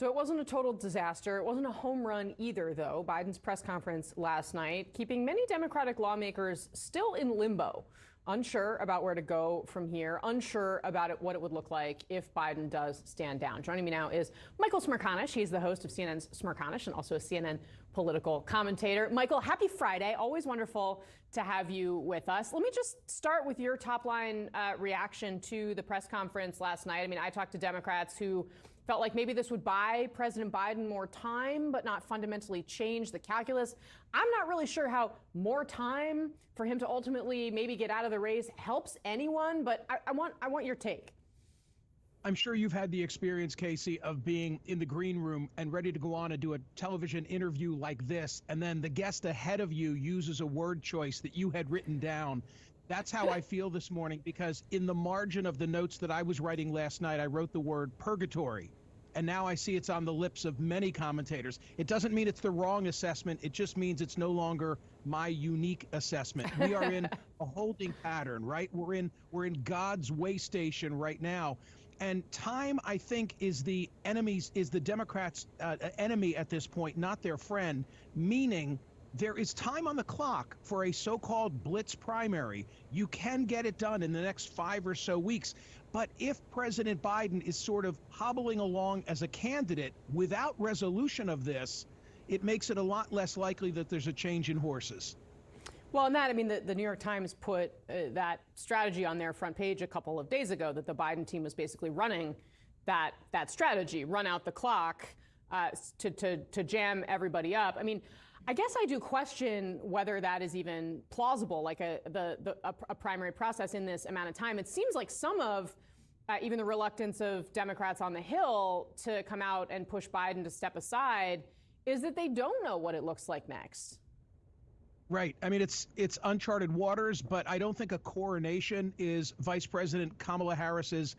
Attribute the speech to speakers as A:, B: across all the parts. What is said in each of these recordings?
A: So it wasn't a total disaster. It wasn't a home run either, though. Biden's press conference last night, keeping many Democratic lawmakers still in limbo, unsure about where to go from here, unsure about what it would look like if Biden does stand down. Joining me now is Michael Smerconish. He's the host of CNN's Smerconish and also a CNN political commentator. Michael, happy Friday. Always wonderful to have you with us. Let me just start with your top line reaction to the press conference last night. I mean, I talked to Democrats who felt like maybe this would buy President Biden more time, but not fundamentally change the calculus. I'm not really sure how more time for him to ultimately maybe get out of the race helps anyone, but I want your take.
B: I'm sure you've had the experience, Kasie, of being in the green room and ready to go on and do a television interview like this, and then the guest ahead of you uses a word choice that you had written down. That's how I feel this morning, because in the margin of the notes that I was writing last night, I wrote the word purgatory. And now I see it's on the lips of many commentators. It doesn't mean it's the wrong assessment. It just means it's no longer my unique assessment. We are in a holding pattern, right? We're in God's way station right now. And time, I think, is the Democrats' enemy at this point, not their friend, meaning there is time on the clock for a so-called blitz primary. You can get it done in the next 5 or so weeks. But if President Biden is sort of hobbling along as a candidate without resolution of this, it makes it a lot less likely that there's a change in horses.
A: Well, and that, I mean, the New York Times put that strategy on their front page a couple of days ago, that the Biden team was basically running that strategy, run out the clock to jam everybody up. I mean, I guess I do question whether that is even plausible, like a primary process in this amount of time. It seems like some of even the reluctance of Democrats on the Hill to come out and push Biden to step aside is that they don't know what it looks like next.
B: Right. I mean, it's uncharted waters, but I don't think a coronation is Vice President Kamala Harris's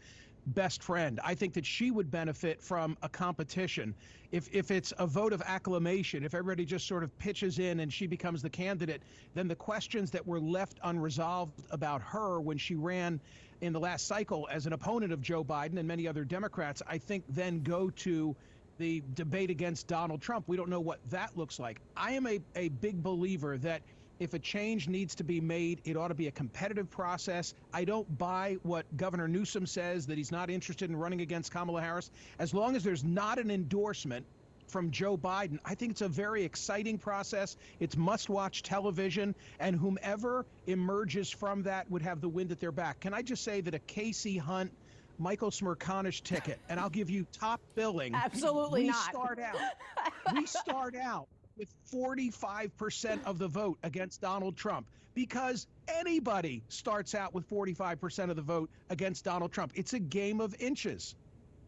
B: best friend. I think that she would benefit from a competition. If it's a vote of acclamation, if everybody just sort of pitches in and she becomes the candidate, then the questions that were left unresolved about her when she ran in the last cycle as an opponent of Joe Biden and many other Democrats, I think then go to the debate against Donald Trump. We don't know what that looks like. I am a big believer that if a change needs to be made, it ought to be a competitive process. I don't buy what Governor Newsom says, that he's not interested in running against Kamala Harris. As long as there's not an endorsement from Joe Biden, I think it's a very exciting process. It's must-watch television, and whomever emerges from that would have the wind at their back. Can I just say that a Kasie Hunt, Michael Smerconish ticket, and I'll give you top billing.
A: Absolutely not.
B: We start out with 45% of the vote against Donald Trump, because anybody starts out with 45% of the vote against Donald Trump. It's a game of inches.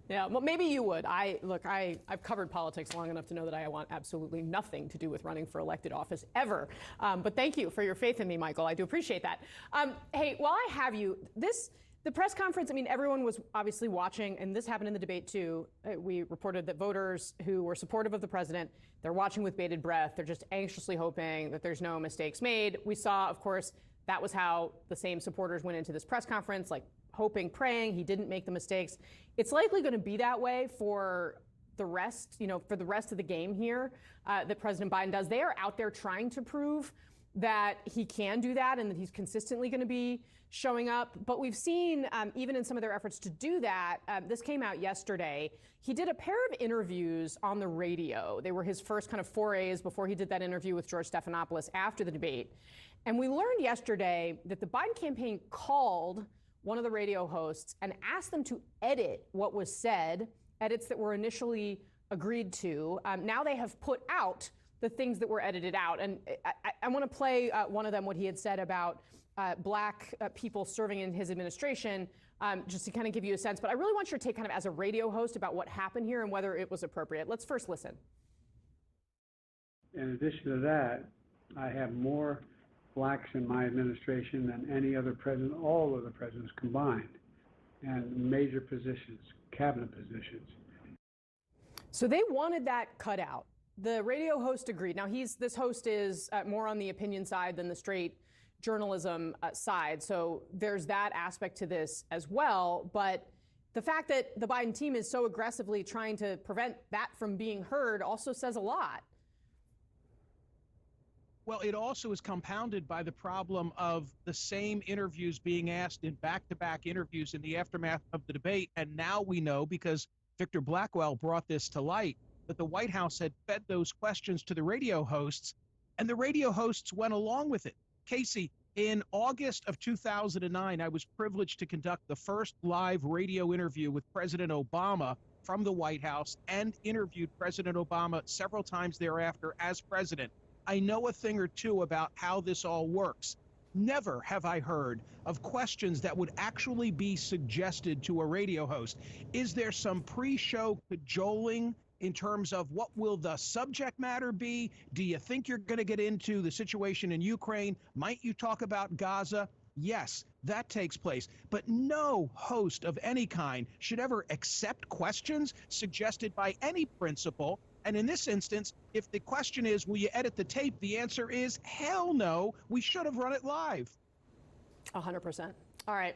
A: Yeah, well, maybe you would. I've covered politics long enough to know that I want absolutely nothing to do with running for elected office ever. But thank you for your faith in me, Michael. I do appreciate that. Hey, while I have you, the press conference, I mean, everyone was obviously watching, and this happened in the debate too. We reported that voters who were supportive of the president, they're watching with bated breath. They're just anxiously hoping that there's no mistakes made. We saw, of course, that was how the same supporters went into this press conference, like hoping, praying he didn't make the mistakes. It's likely going to be that way for the rest, for the rest of the game here that President Biden does. They are out there trying to prove that he can do that and that he's consistently going to be showing up. But we've seen, even in some of their efforts to do that, this came out yesterday, he did a pair of interviews on the radio. They were his first kind of forays before he did that interview with George Stephanopoulos after the debate. And we learned yesterday that the Biden campaign called one of the radio hosts and asked them to edit what was said, edits that were initially agreed to. Now they have put out the things that were edited out. And I want to play one of them, what he had said about black people serving in his administration, just to kind of give you a sense. But I really want your take kind of as a radio host about what happened here and whether it was appropriate. Let's first listen.
C: In addition to that, I have more blacks in my administration than any other president, all of the presidents combined, and major positions, cabinet positions.
A: So they wanted that cut out. The radio host agreed. Now, this host is more on the opinion side than the straight journalism side. So there's that aspect to this as well. But the fact that the Biden team is so aggressively trying to prevent that from being heard also says a lot.
B: Well, it also is compounded by the problem of the same interviews being asked in back-to-back interviews in the aftermath of the debate. And now we know, because Victor Blackwell brought this to light, that the White House had fed those questions to the radio hosts, and the radio hosts went along with it. Kasie, in August of 2009, I was privileged to conduct the first live radio interview with President Obama from the White House, and interviewed President Obama several times thereafter as president. I know a thing or two about how this all works. Never have I heard of questions that would actually be suggested to a radio host. Is there some pre-show cajoling in terms of what will the subject matter be? Do you think you're going to get into the situation in Ukraine? Might you talk about Gaza? Yes, that takes place. But no host of any kind should ever accept questions suggested by any principal. And in this instance, if the question is, will you edit the tape? The answer is, hell no, we should have run it live.
A: 100%. All right.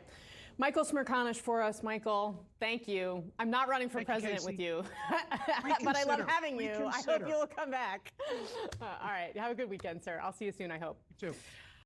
A: Michael Smerconish for us. Michael, thank you. I'm not running for president with you, but I love having you. I hope you'll come back. All right. Have a good weekend, sir. I'll see you soon, I hope.
B: You too.